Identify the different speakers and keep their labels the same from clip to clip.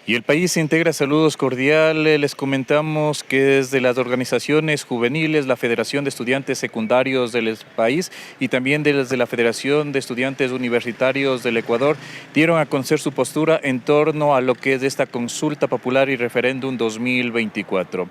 Speaker 1: Y el país se integra. Saludos cordiales. Les comentamos que desde las organizaciones juveniles, la Federación de Estudiantes Secundarios del país y también desde la Federación de Estudiantes Universitarios del Ecuador dieron a conocer su postura en torno a lo que es esta consulta popular y referéndum 2024.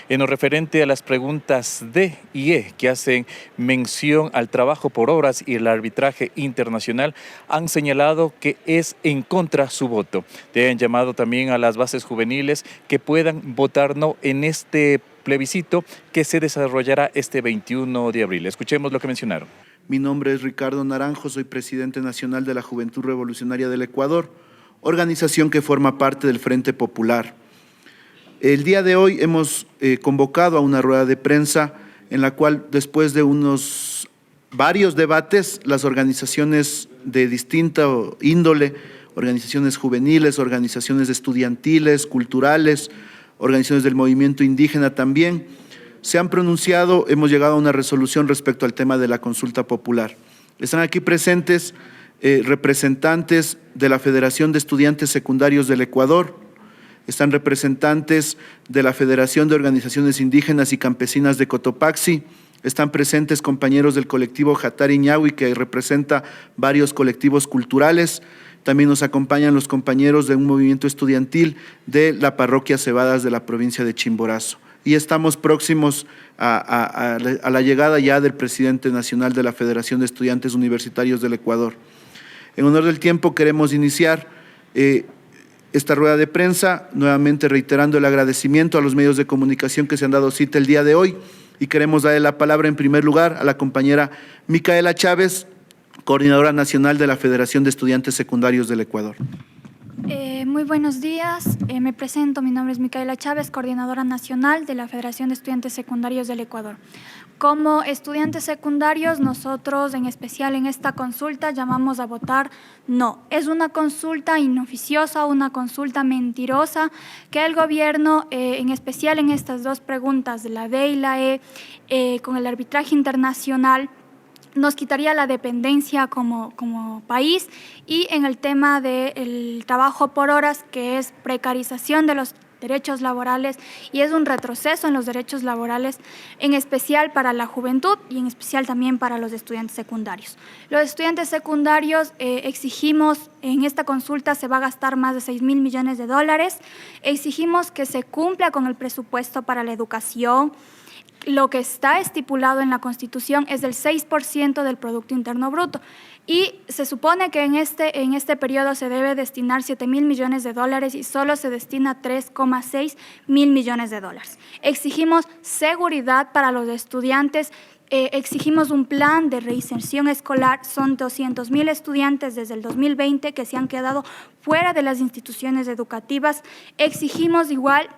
Speaker 1: En lo referente a las preguntas D y E que hacen mención al trabajo por horas y el arbitraje internacional, han señalado que es en contra su voto. Le han llamado también a las bases juveniles que puedan votar no en este plebiscito que se desarrollará este 21 de abril. Escuchemos lo que mencionaron.
Speaker 2: Mi nombre es Ricardo Naranjo, soy presidente nacional de la Juventud Revolucionaria del Ecuador, organización que forma parte del Frente Popular. El día de hoy hemos convocado a una rueda de prensa en la cual, después de varios debates, las organizaciones de distinta índole, organizaciones juveniles, organizaciones estudiantiles, culturales, organizaciones del movimiento indígena también, se han pronunciado. Hemos llegado a una resolución respecto al tema de la consulta popular. Están aquí presentes representantes de la Federación de Estudiantes Secundarios del Ecuador, están representantes de la Federación de Organizaciones Indígenas y Campesinas de Cotopaxi, están presentes compañeros del colectivo Jatari Ñahui, que representa varios colectivos culturales. También nos acompañan los compañeros de un movimiento estudiantil de la parroquia Cebadas de la provincia de Chimborazo. Y estamos próximos a la llegada ya del presidente nacional de la Federación de Estudiantes Universitarios del Ecuador. En honor del tiempo queremos iniciar esta rueda de prensa, nuevamente reiterando el agradecimiento a los medios de comunicación que se han dado cita el día de hoy, y queremos darle la palabra en primer lugar a la compañera Micaela Chávez, coordinadora nacional de la Federación de Estudiantes Secundarios del Ecuador.
Speaker 3: Muy buenos días, me presento, mi nombre es Micaela Chávez, coordinadora nacional de la Federación de Estudiantes Secundarios del Ecuador. Como estudiantes secundarios, nosotros en especial en esta consulta llamamos a votar no. Es una consulta inoficiosa, una consulta mentirosa que el gobierno, en especial en estas dos preguntas de la D y la E, con el arbitraje internacional, nos quitaría la dependencia como país, y en el tema del trabajo por horas, que es precarización de los derechos laborales y es un retroceso en los derechos laborales, en especial para la juventud y en especial también para los estudiantes secundarios. Los estudiantes secundarios exigimos, en esta consulta se va a gastar más de 6.000 millones de dólares, exigimos que se cumpla con el presupuesto para la educación. Lo que está estipulado en la Constitución es del 6% del Producto Interno Bruto, y se supone que en este periodo se debe destinar 7.000 millones de dólares y solo se destina 3,6 mil millones de dólares. Exigimos seguridad para los estudiantes. Exigimos un plan de reinserción escolar. Son 200.000 estudiantes desde el 2020 que se han quedado fuera de las instituciones educativas. Exigimos igual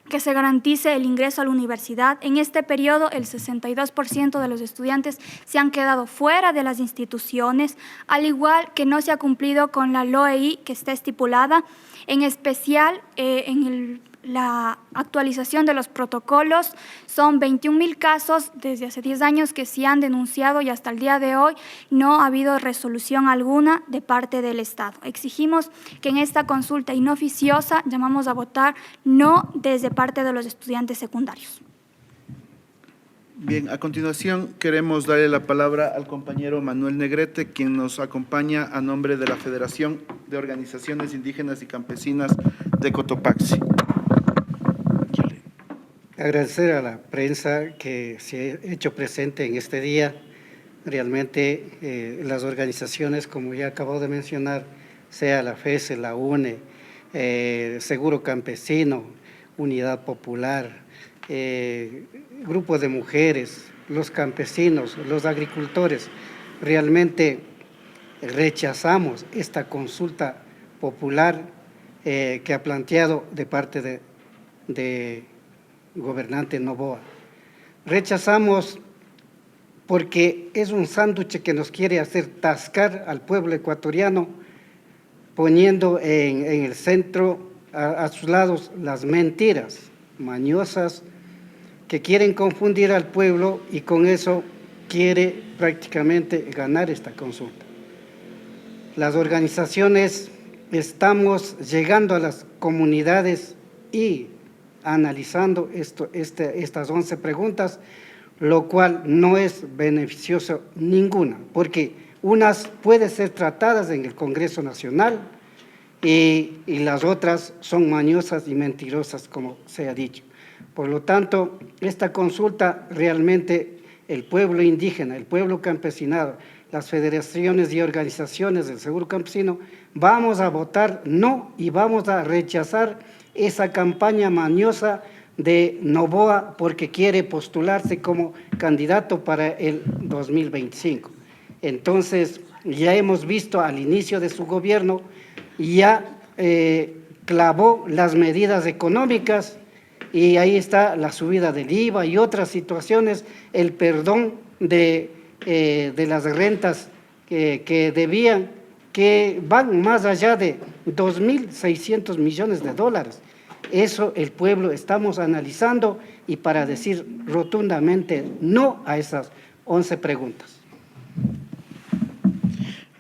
Speaker 3: que se garantice el ingreso a la universidad. En este periodo, el 62% de los estudiantes se han quedado fuera de las instituciones, al igual que no se ha cumplido con la LOEI que está estipulada, en especial la actualización de los protocolos. Son 21.000 casos desde hace 10 años que se han denunciado y hasta el día de hoy no ha habido resolución alguna de parte del Estado. Exigimos que en esta consulta inoficiosa llamamos a votar no desde parte de los estudiantes secundarios.
Speaker 2: Bien, a continuación queremos darle la palabra al compañero Manuel Negrete, quien nos acompaña a nombre de la Federación de Organizaciones Indígenas y Campesinas de Cotopaxi.
Speaker 4: Agradecer a la prensa que se ha hecho presente en este día. Realmente las organizaciones, como ya acabo de mencionar, sea la FESE, la UNE, Seguro Campesino, Unidad Popular, grupos de mujeres, los campesinos, los agricultores, realmente rechazamos esta consulta popular que ha planteado de parte de gobernante Noboa. Rechazamos porque es un sándwich que nos quiere hacer tascar al pueblo ecuatoriano, poniendo en el centro, a sus lados, las mentiras mañosas que quieren confundir al pueblo, y con eso quiere prácticamente ganar esta consulta. Las organizaciones estamos llegando a las comunidades y analizando estas 11 preguntas, lo cual no es beneficioso ninguna, porque unas pueden ser tratadas en el Congreso Nacional y las otras son mañosas y mentirosas, como se ha dicho. Por lo tanto, esta consulta realmente el pueblo indígena, el pueblo campesinado, las federaciones y organizaciones del seguro campesino, vamos a votar no y vamos a rechazar esa campaña mañosa de Noboa porque quiere postularse como candidato para el 2025. Entonces, ya hemos visto al inicio de su gobierno, ya clavó las medidas económicas y ahí está la subida del IVA y otras situaciones, el perdón de las rentas que debían, que van más allá de 2.600 millones de dólares. Eso el pueblo estamos analizando y para decir rotundamente no a esas 11 preguntas.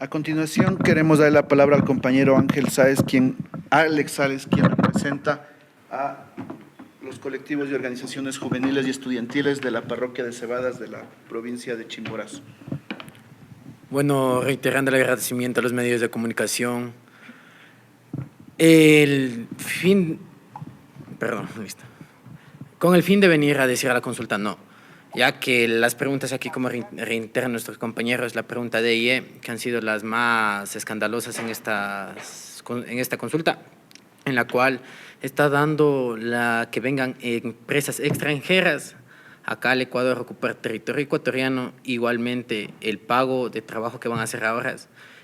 Speaker 2: A continuación queremos darle la palabra al compañero Alex Sáez, quien representa a los colectivos y organizaciones juveniles y estudiantiles de la parroquia de Cebadas de la provincia de Chimborazo.
Speaker 5: Bueno, reiterando el agradecimiento a los medios de comunicación. Con el fin de venir a decir a la consulta no, ya que las preguntas aquí, como reiteran nuestros compañeros, la pregunta D y E, que han sido las más escandalosas en esta consulta, en la cual está dando que vengan empresas extranjeras acá al Ecuador a ocupar territorio ecuatoriano, igualmente el pago de trabajo que van a hacer ahora,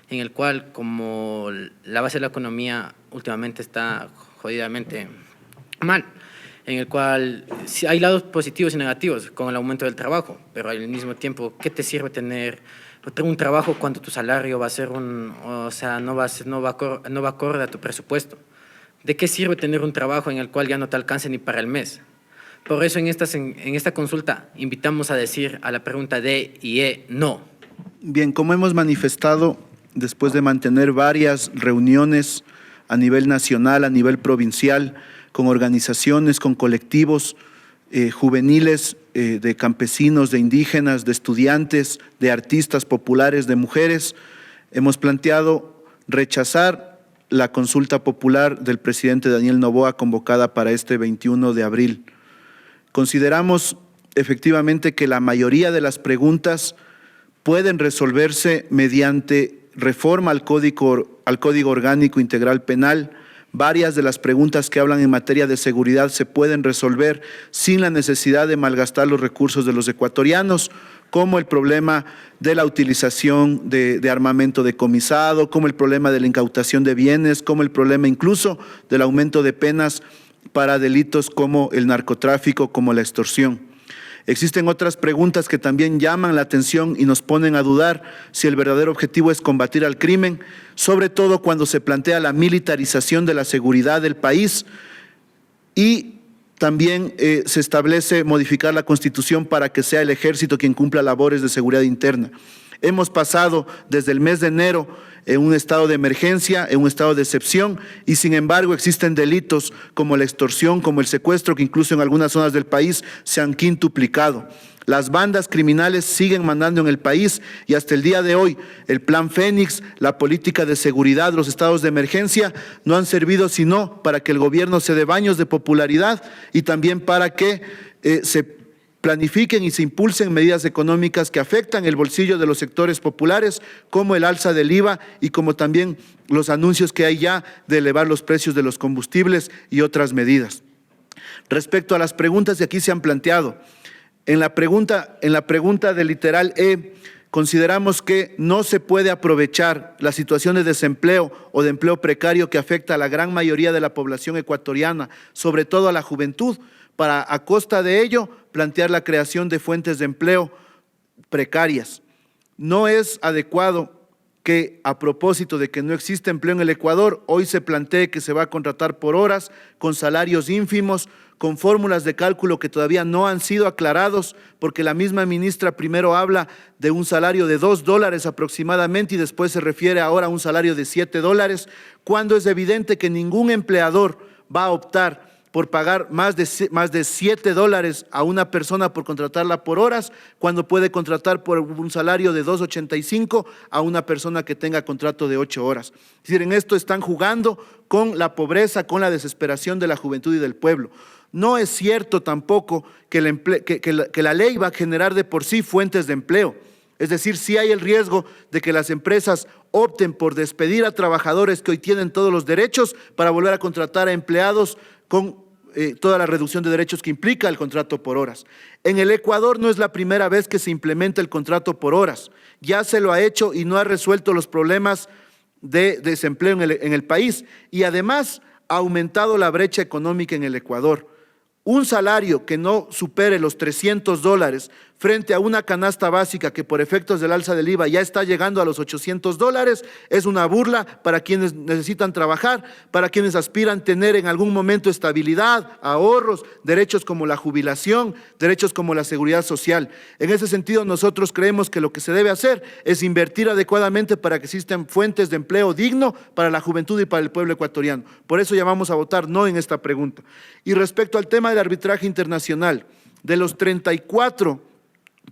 Speaker 5: en el cual como la base de la economía últimamente está jodidamente mal, en el cual sí hay lados positivos y negativos con el aumento del trabajo, pero al mismo tiempo, ¿qué te sirve tener un trabajo cuando tu salario va a ser no va acorde a tu presupuesto? ¿De qué sirve tener un trabajo en el cual ya no te alcance ni para el mes? Por eso en esta consulta invitamos a decir a la pregunta D y E no.
Speaker 2: Bien, como hemos manifestado, después de mantener varias reuniones a nivel nacional, a nivel provincial, con organizaciones, con colectivos juveniles, de campesinos, de indígenas, de estudiantes, de artistas populares, de mujeres, hemos planteado rechazar la consulta popular del presidente Daniel Noboa convocada para este 21 de abril. Consideramos efectivamente que la mayoría de las preguntas pueden resolverse mediante reforma al Código Orgánico Integral Penal. Varias de las preguntas que hablan en materia de seguridad se pueden resolver sin la necesidad de malgastar los recursos de los ecuatorianos, como el problema de la utilización de armamento decomisado, como el problema de la incautación de bienes, como el problema incluso del aumento de penas para delitos como el narcotráfico, como la extorsión. Existen otras preguntas que también llaman la atención y nos ponen a dudar si el verdadero objetivo es combatir al crimen, sobre todo cuando se plantea la militarización de la seguridad del país y también se establece modificar la Constitución para que sea el Ejército quien cumpla labores de seguridad interna. Hemos pasado desde el mes de enero en un estado de emergencia, en un estado de excepción, y sin embargo existen delitos como la extorsión, como el secuestro, que incluso en algunas zonas del país se han quintuplicado. Las bandas criminales siguen mandando en el país y hasta el día de hoy el Plan Fénix, la política de seguridad, los estados de emergencia no han servido sino para que el gobierno se dé baños de popularidad y también para que se planifiquen y se impulsen medidas económicas que afectan el bolsillo de los sectores populares, como el alza del IVA y como también los anuncios que hay ya de elevar los precios de los combustibles y otras medidas. Respecto a las preguntas que aquí se han planteado, en la pregunta del literal E, consideramos que no se puede aprovechar la situación de desempleo o de empleo precario que afecta a la gran mayoría de la población ecuatoriana, sobre todo a la juventud, para a costa de ello plantear la creación de fuentes de empleo precarias. No es adecuado que a propósito de que no existe empleo en el Ecuador, hoy se plantee que se va a contratar por horas, con salarios ínfimos, con fórmulas de cálculo que todavía no han sido aclarados, porque la misma ministra primero habla de un salario de $2 aproximadamente y después se refiere ahora a un salario de $7, cuando es evidente que ningún empleador va a optar por pagar más de $7 a una persona por contratarla por horas, cuando puede contratar por un salario de $2.85 a una persona que tenga contrato de 8 horas. Es decir, en esto están jugando con la pobreza, con la desesperación de la juventud y del pueblo. No es cierto tampoco que la ley va a generar de por sí fuentes de empleo. Es decir, sí hay el riesgo de que las empresas opten por despedir a trabajadores que hoy tienen todos los derechos para volver a contratar a empleados con toda la reducción de derechos que implica el contrato por horas. En el Ecuador no es la primera vez que se implementa el contrato por horas. Ya se lo ha hecho y no ha resuelto los problemas de desempleo en el país, y además ha aumentado la brecha económica en el Ecuador. Un salario que no supere los $300 frente a una canasta básica que por efectos del alza del IVA ya está llegando a los $800 es una burla para quienes necesitan trabajar, para quienes aspiran tener en algún momento estabilidad, ahorros, derechos como la jubilación, derechos como la seguridad social. En ese sentido, nosotros creemos que lo que se debe hacer es invertir adecuadamente para que existan fuentes de empleo digno para la juventud y para el pueblo ecuatoriano. Por eso llamamos a votar no en esta pregunta. Y respecto al tema del arbitraje internacional, de los 34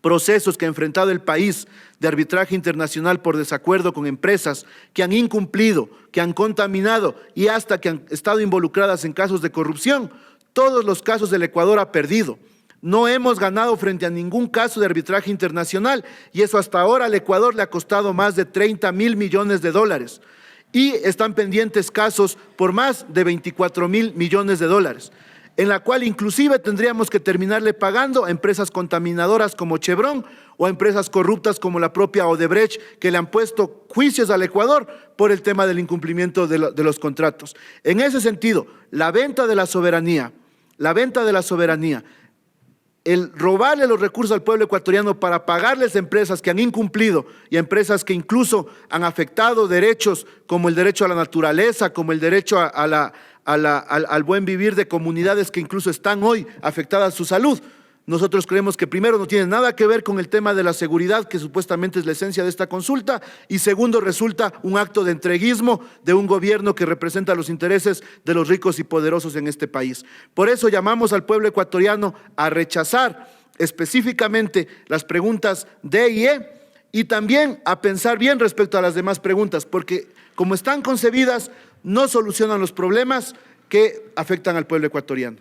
Speaker 2: procesos que ha enfrentado el país de arbitraje internacional por desacuerdo con empresas que han incumplido, que han contaminado y hasta que han estado involucradas en casos de corrupción, todos los casos el Ecuador ha perdido. No hemos ganado frente a ningún caso de arbitraje internacional, y eso hasta ahora al Ecuador le ha costado más de $30.000 millones. Y están pendientes casos por más de $24.000 millones, en la cual inclusive tendríamos que terminarle pagando a empresas contaminadoras como Chevron o a empresas corruptas como la propia Odebrecht, que le han puesto juicios al Ecuador por el tema del incumplimiento de los contratos. En ese sentido, la venta de la soberanía, el robarle los recursos al pueblo ecuatoriano para pagarles a empresas que han incumplido y a empresas que incluso han afectado derechos como el derecho a la naturaleza, como el derecho al buen vivir de comunidades que incluso están hoy afectadas su salud. Nosotros creemos que primero no tiene nada que ver con el tema de la seguridad, que supuestamente es la esencia de esta consulta, y segundo resulta un acto de entreguismo de un gobierno que representa los intereses de los ricos y poderosos en este país. Por eso llamamos al pueblo ecuatoriano a rechazar específicamente las preguntas D y E, y también a pensar bien respecto a las demás preguntas, porque como están concebidas no solucionan los problemas que afectan al pueblo ecuatoriano.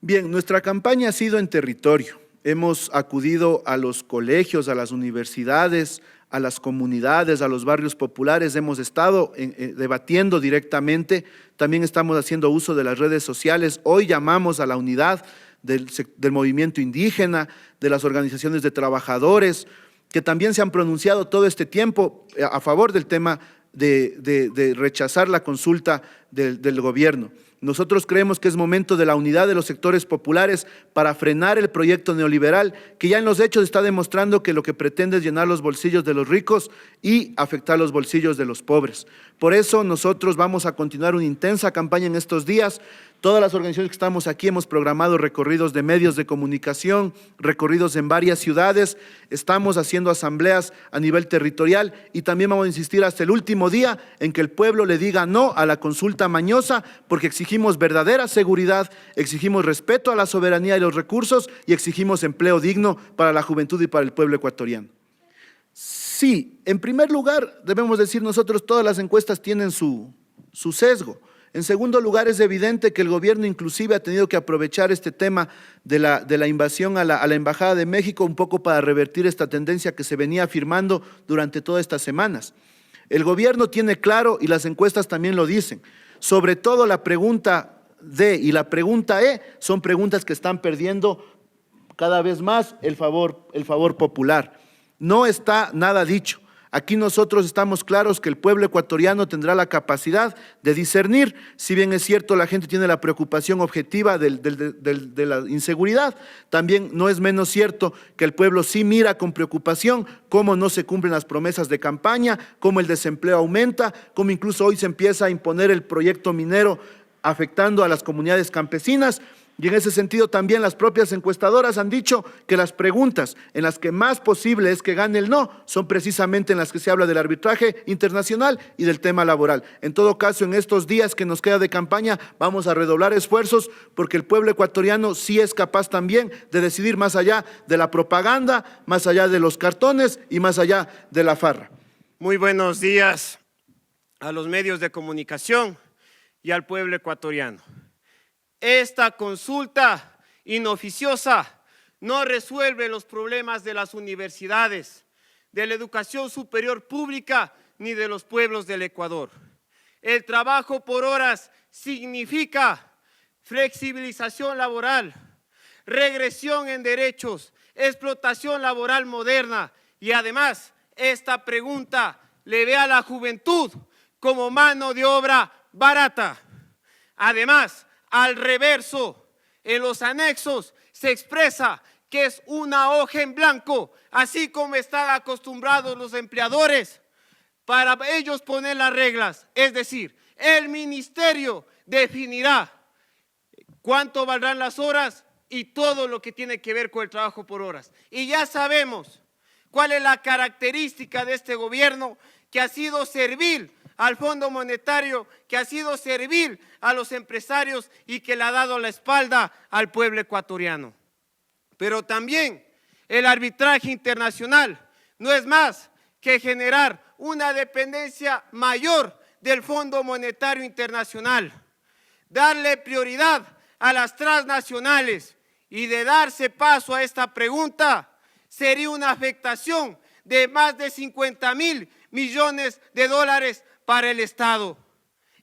Speaker 2: Bien, nuestra campaña ha sido en territorio. Hemos acudido a los colegios, a las universidades, a las comunidades, a los barrios populares. Hemos estado debatiendo directamente. También estamos haciendo uso de las redes sociales. Hoy llamamos a la unidad del movimiento indígena, de las organizaciones de trabajadores, que también se han pronunciado todo este tiempo a favor del tema de rechazar la consulta del gobierno. Nosotros creemos que es momento de la unidad de los sectores populares para frenar el proyecto neoliberal, que ya en los hechos está demostrando que lo que pretende es llenar los bolsillos de los ricos y afectar los bolsillos de los pobres. Por eso nosotros vamos a continuar una intensa campaña en estos días. Todas las organizaciones que estamos aquí hemos programado recorridos de medios de comunicación, recorridos en varias ciudades, estamos haciendo asambleas a nivel territorial y también vamos a insistir hasta el último día en que el pueblo le diga no a la consulta mañosa, porque exigimos verdadera seguridad, exigimos respeto a la soberanía y los recursos y exigimos empleo digno para la juventud y para el pueblo ecuatoriano. Sí, en primer lugar debemos decir nosotros todas las encuestas tienen su sesgo. En segundo lugar, es evidente que el gobierno inclusive ha tenido que aprovechar este tema de la invasión a la Embajada de México un poco para revertir esta tendencia que se venía afirmando durante todas estas semanas. El gobierno tiene claro, y las encuestas también lo dicen, sobre todo la pregunta D y la pregunta E son preguntas que están perdiendo cada vez más el favor popular. No está nada dicho. Aquí nosotros estamos claros que el pueblo ecuatoriano tendrá la capacidad de discernir, si bien es cierto la gente tiene la preocupación objetiva de la inseguridad, también no es menos cierto que el pueblo sí mira con preocupación cómo no se cumplen las promesas de campaña, cómo el desempleo aumenta, cómo incluso hoy se empieza a imponer el proyecto minero afectando a las comunidades campesinas. Y en ese sentido también las propias encuestadoras han dicho que las preguntas en las que más posible es que gane el no son precisamente en las que se habla del arbitraje internacional y del tema laboral. En todo caso, en estos días que nos queda de campaña vamos a redoblar esfuerzos porque el pueblo ecuatoriano sí es capaz también de decidir más allá de la propaganda, más allá de los cartones y más allá de la farra.
Speaker 6: Muy buenos días a los medios de comunicación y al pueblo ecuatoriano. Esta consulta inoficiosa no resuelve los problemas de las universidades, de la educación superior pública ni de los pueblos del Ecuador. El trabajo por horas significa flexibilización laboral, regresión en derechos, explotación laboral moderna y además esta pregunta le ve a la juventud como mano de obra barata. Además, al reverso, en los anexos, se expresa que es una hoja en blanco, así como están acostumbrados los empleadores, para ellos poner las reglas. Es decir, el ministerio definirá cuánto valdrán las horas y todo lo que tiene que ver con el trabajo por horas. Y ya sabemos cuál es la característica de este gobierno, que ha sido servil al Fondo Monetario, que ha sido servil a los empresarios y que le ha dado la espalda al pueblo ecuatoriano. Pero también el arbitraje internacional no es más que generar una dependencia mayor del Fondo Monetario Internacional, darle prioridad a las transnacionales y de darse paso a esta pregunta sería una afectación de más de 50.000 millones de dólares para el Estado.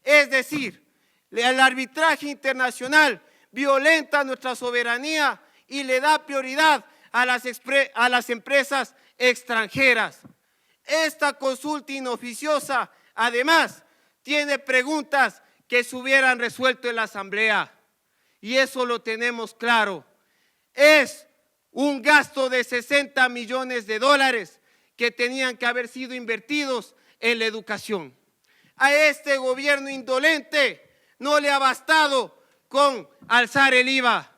Speaker 6: Es decir, el arbitraje internacional violenta nuestra soberanía y le da prioridad a las empresas extranjeras. Esta consulta inoficiosa, además, tiene preguntas que se hubieran resuelto en la Asamblea. Y eso lo tenemos claro. Es un gasto de 60 millones de dólares que tenían que haber sido invertidos en la educación. A este gobierno indolente no le ha bastado con alzar el IVA,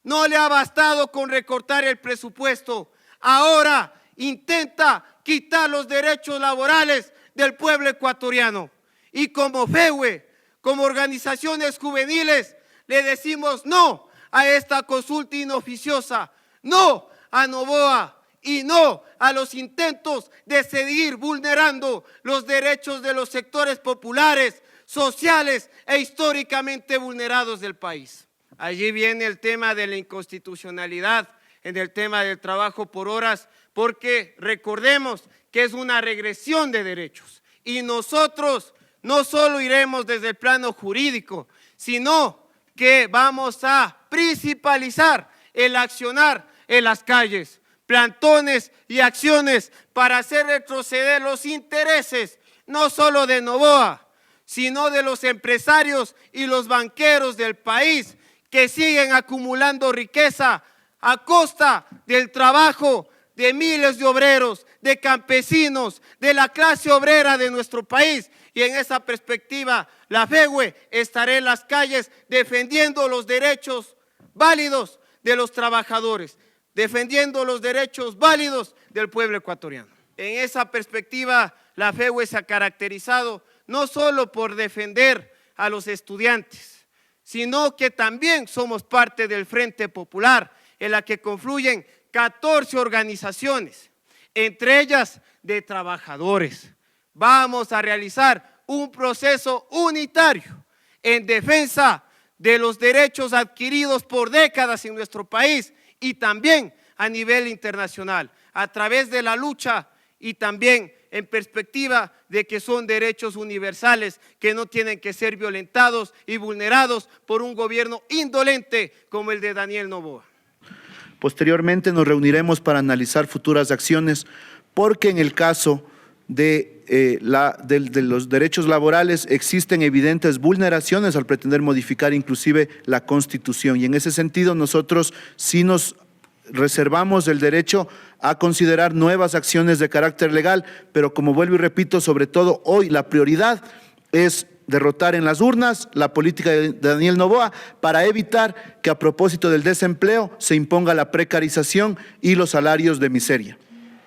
Speaker 6: no le ha bastado con recortar el presupuesto. Ahora intenta quitar los derechos laborales del pueblo ecuatoriano. Y como FEWE, como organizaciones juveniles, le decimos no a esta consulta inoficiosa, no a Noboa y no a los intentos de seguir vulnerando los derechos de los sectores populares, sociales e históricamente vulnerados del país. Allí viene el tema de la inconstitucionalidad, en el tema del trabajo por horas, porque recordemos que es una regresión de derechos y nosotros no solo iremos desde el plano jurídico, sino que vamos a principalizar el accionar en las calles, plantones y acciones para hacer retroceder los intereses, no solo de Noboa, sino de los empresarios y los banqueros del país que siguen acumulando riqueza a costa del trabajo de miles de obreros, de campesinos, de la clase obrera de nuestro país. Y en esa perspectiva, la FEWE estará en las calles defendiendo los derechos válidos de los trabajadores, defendiendo los derechos válidos del pueblo ecuatoriano. En esa perspectiva, la FEWE se ha caracterizado no solo por defender a los estudiantes, sino que también somos parte del Frente Popular, en la que confluyen 14 organizaciones, entre ellas de trabajadores. Vamos a realizar un proceso unitario en defensa de los derechos adquiridos por décadas en nuestro país y también a nivel internacional, a través de la lucha y también en perspectiva de que son derechos universales que no tienen que ser violentados y vulnerados por un gobierno indolente como el de Daniel Noboa.
Speaker 2: Posteriormente nos reuniremos para analizar futuras acciones, porque en el caso de los derechos laborales existen evidentes vulneraciones al pretender modificar inclusive la Constitución. Y en ese sentido nosotros sí nos reservamos el derecho a considerar nuevas acciones de carácter legal, pero como vuelvo y repito, sobre todo hoy la prioridad es derrotar en las urnas la política de Daniel Noboa para evitar que a propósito del desempleo se imponga la precarización y los salarios de miseria.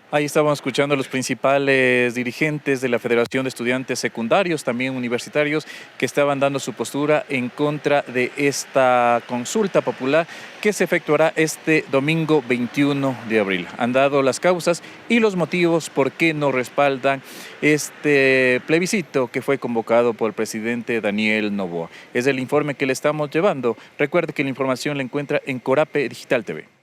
Speaker 1: Ahí estábamos escuchando a los principales dirigentes de la Federación de Estudiantes Secundarios, también universitarios, que estaban dando su postura en contra de esta consulta popular que se efectuará este domingo 21 de abril. Han dado las causas y los motivos por qué no respaldan este plebiscito que fue convocado por el presidente Daniel Noboa. Es el informe que le estamos llevando. Recuerde que la información la encuentra en Corape Digital TV.